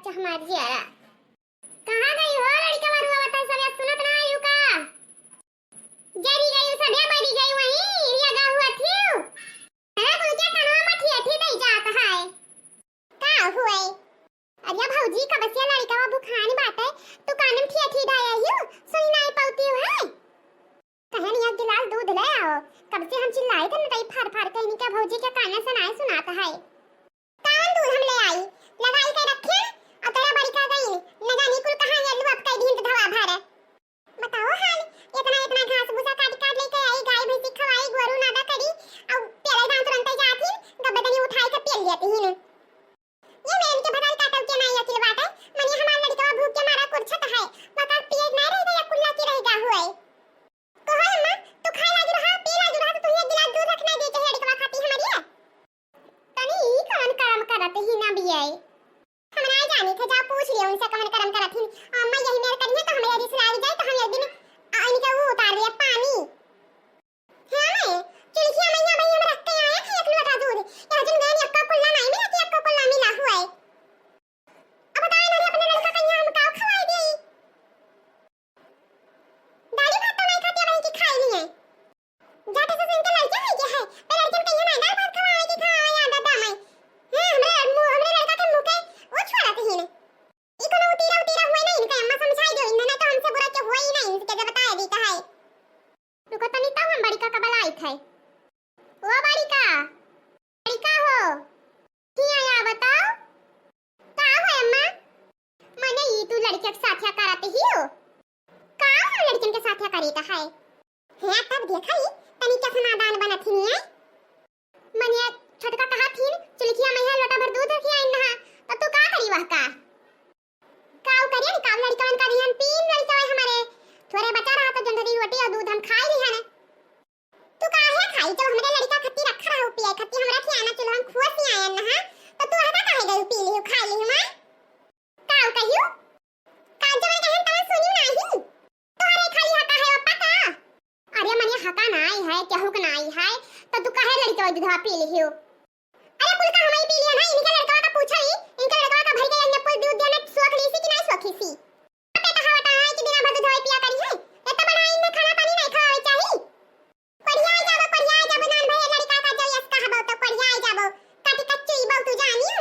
क्या हमारी जियारा कहाँ गई हो लड़का मारुआ बता सब सुनत ना आयु का जरी गई सभे बड़ी गई वहीं लगा हुआ थी अरे बोल क्या कहां मठी अठी नहीं जात है का हुए अरे भौजी का बसिया लड़का बाबू खानी बात है तू कानम थी अठी डाया हियो सुनी नहीं पाउती है कहन एक गिलास दूध ले आओ कब से हम चिल्लाए थे ना फाड़ फाड़ के इनका भौजी के कान सुनाए सुनाता है कान दूध हम ले आई लगाई के रखे और तेरा बड़ी का गई न जानी कुल कहां गेलू अब कई दिन धवा भर बताओ हाल इतना इतना घास भूसा काट काट लेके आई गाय भैंसी खवाई गोरू नादा करी और तेरे दांत तुरंत जाती गबदनी उठाई के पेल लेती ही ये मेन के भगाई काटल के नहीं अकेले बात है मनी हमार लड़का भूख के मारा कुरछत है मका पेट नहीं रही या कुल्ला की रहेगा हुए कहो अम्मा तू खाए लागी रहा पी लागी रहा तो तू एक गिलास दूध रखना दे के हेड़कवा खाती हमारी है तनी कौन काम करत ही ना बियाई हमरा जाने थे जा पूछ लियो उनसे कौन कर्म करत ही अम्मा यही मेरे करिए तो हमें रिस लाग जाए तो हम एक दिन इनके वो उतार दिया पानी है चुलखिया मैया भाई हम रख के आए थे एक लोटा दूध या जन गए अक्का कुल्ला नहीं मिला कि अक्का कुल्ला मिला हुआ है अब बताए ना अपने लड़का कन्या हम काव खवाई दे दादी भात तो नहीं खाती भाई की खाई नहीं है जाते से इनके लड़के है क्या है पर लड़के कन्या ना दाल भात खवाए की खाए या दादा मैं हमरे लड़का के मुंह के वो छोड़ते ही नहीं इको उतीरा उतीरा हुए नहीं इनका अम्मा समझाई दो इन्हें तो हमसे बुरा क्या हुआ ही नहीं इनके जब बताया देता है रुको तनी तब हम बड़ी का कबल आई थे ओ बड़ी का हो की आया बताओ का हो अम्मा मने ई तू लड़के के साथ क्या कराते ही हो का हम लड़कन के साथ क्या करेगा है तब देखा ही तनी क्या समाधान बनत ही नहीं है मने छोटका कहा थी चुलखिया मैया लोटा भर दूध रखी आई नहा तो तू का करी वह का काव करिए नि काव लड़का का ध्यान तीन लड़का है हमारे थोड़े बचा रहा तो जंदरी रोटी और दूध हम खाई ही है ना तू का है खाई तो हमरे लड़का खत्ती रख रहा हो पिए खत्ती हमरा खियाना चलो हम खुश ही आए नहा तो तू हटा काहे गई पी लियो खा लियो मैं काव कहियो काव जवन कहन तवन सुनियो नाही तोरे खाली हटा है पता अरे मने हका नाई है केहू के नाई है तो तू काहे लड़का दूध पी लियो अरे कुल का हमें पी लिया ना इनका लड़का का पूछा ही इनका लड़का का भाई के पुल दूध देने सोख ली सी कि नहीं सोखी सी अबे कहा हटा है कि बिना भर दूध पिया करी है इतना बड़ा इनने खाना पानी नहीं खावे चाहिए पढ़िया जाबो नान भाई लड़का का जो यस कहा तो पढ़िया जाबो काटी कच्ची बाऊ तू जानी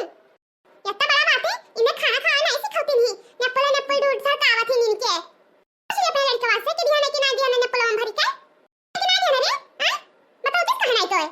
इतना बड़ा बात है इन्हें खाना खाना नहीं सिखाती नहीं नप्पल दूध सरकावत ही इनके इसलिए पहले लड़के वास्ते कि ध्यान कि ना ध्यान नप्पल हम भर के कितना ध्यान रे हां बताओ किस कहना है तो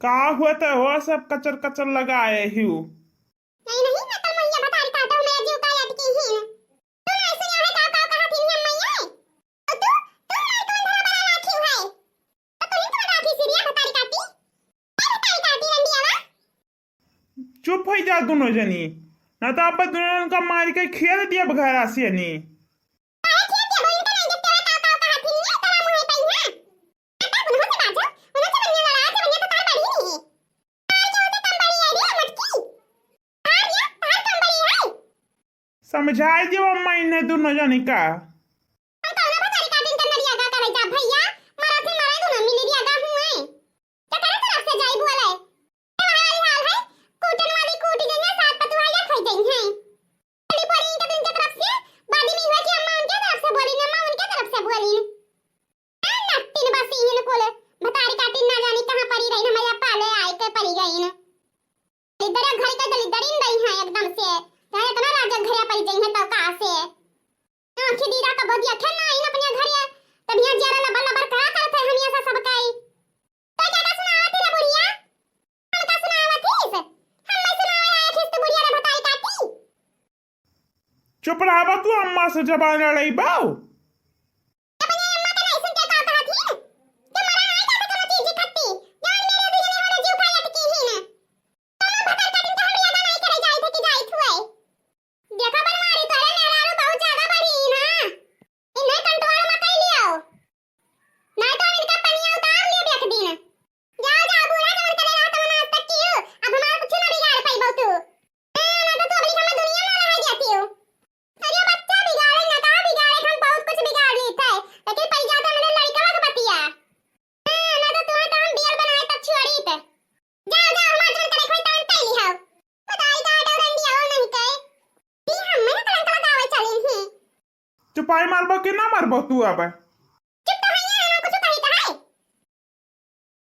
का हुआ तो हो सब कचर कचर लगाए हूँ। नहीं नहीं मैं कल मैया बताई काटा हूं मेरा जीव का याद की ही ना तू नहीं सुनिया है का कहा थी हम मैया है और तू मार तो अंधरा बना राखी है तो तू नहीं तो राखी सीरिया बताई काटी बताई काटी रंडिया ना चुप हो जा दोनों जनी, ना तो आप दोनों का मार के खेल दिया बघारा से नहीं। काहे खेत या बोलिन का नहीं जब तेरा का कहा थी नहीं तेरा मुंह पे ही है आता उन्हों से बाजो उन्हों से बनने लड़ा से बनने तो तार बढ़ी नहीं है तार जो तो कम बड़ी है रे मटकी तार या तार कम बड़ी है समझाई दियो अम्मा इन्हें दोनों जनी का। हम कौन बताई काटिन कर नरिया का करे जा भैया मारा थे मारा दो मम्मी ने दिया गा हूं है क्या करे तरफ से जाई बोले हाल हाल है कूटन वाली कूट गई है सात पतवाया खाई गई है बड़ी बड़ी इनके दिन की तरफ से बादी नहीं हुआ कि अम्मा उनके तरफ से बोली ना अम्मा उनके तरफ से बोली ना नट्टिन बस इहन कोले भतारी काटिन ना जानी कहां पड़ी रही ना मैया पाले आए के पड़ी गई ना इधर घर के दलिदरिन गई है एकदम से चाहे इतना राजा घरे पड़ी गई है तो कहां से आंखें दीदा का बदिया थे ना इन अपने घर है तब यहां जरा लबर लबर करा करते हम ऐसा सब काई तो क्या सुनावती रे बुढ़िया हम का सुनावती हम मैं सुनाया है खिस्त बुढ़िया रे बताई काटी चुप रहा तू अम्मा से जबान लड़ाई बाऊ। अपने अम्मा के नहीं सुन के का कहा थी कि मरा नहीं का कोनो चीज खट्टी जान मेरे भी नहीं होने जीव खाया की ही ना तो मैं भतर कटिन का हम याद नहीं करे जाई थे कि जाई थुए देखा बन मारी तोरे मेरा बहुत ज्यादा बड़ी ना इन्हें कंट्रोल में कर लियो नहीं तो इनका पनिया उतार लियो देख दिन जा जा बुरा जवन करे रहा तमन आज तक की अब हमारा कुछ ना बिगाड़ पाई बहु तू ना तो अगली समय दुनिया में रह जाती हो अरे बच्चा बिगाड़े ना का बिगाड़े हम बहुत कुछ बिगाड़ लेते हैं लेकिन पई जाता मैंने लड़का का बतिया ना तो तुम्हें तो हम बियर बनाए तक छोड़ी थे जा जा हमार जवन करे कोई तान तैली हो बताई का डर रंडिया हो नहीं कहे भी हम मैंने कलंक लगावे चली ही चुपाई मारबो कि ना मारबो तू अब।